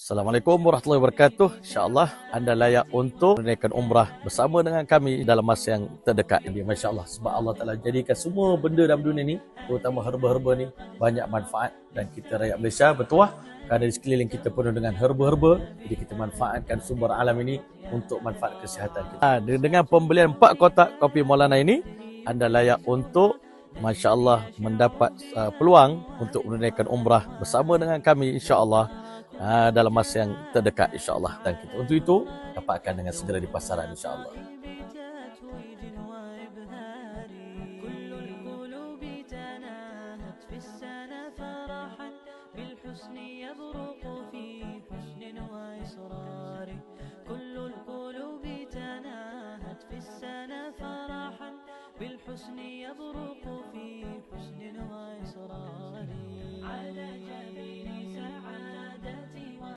Assalamualaikum warahmatullahi wabarakatuh. InsyaAllah anda layak untuk menunaikan umrah bersama dengan kami dalam masa yang terdekat ini. Masya Allah, sebab Allah Ta'ala jadikan semua benda dalam dunia ni, terutama herba-herba ni, banyak manfaat. Dan kita rakyat Malaysia bertuah kerana di sekeliling kita penuh dengan herba-herba. Jadi kita manfaatkan sumber alam ini untuk manfaat kesihatan kita. Dengan pembelian 4 kotak kopi Maulana ini, anda layak untuk Masya Allah mendapat peluang untuk menunaikan umrah bersama dengan kami insya-Allah dalam masa yang terdekat insya-Allah. Dan kita untuk itu dapatkan dengan segera di pasaran insya-Allah. بالحسن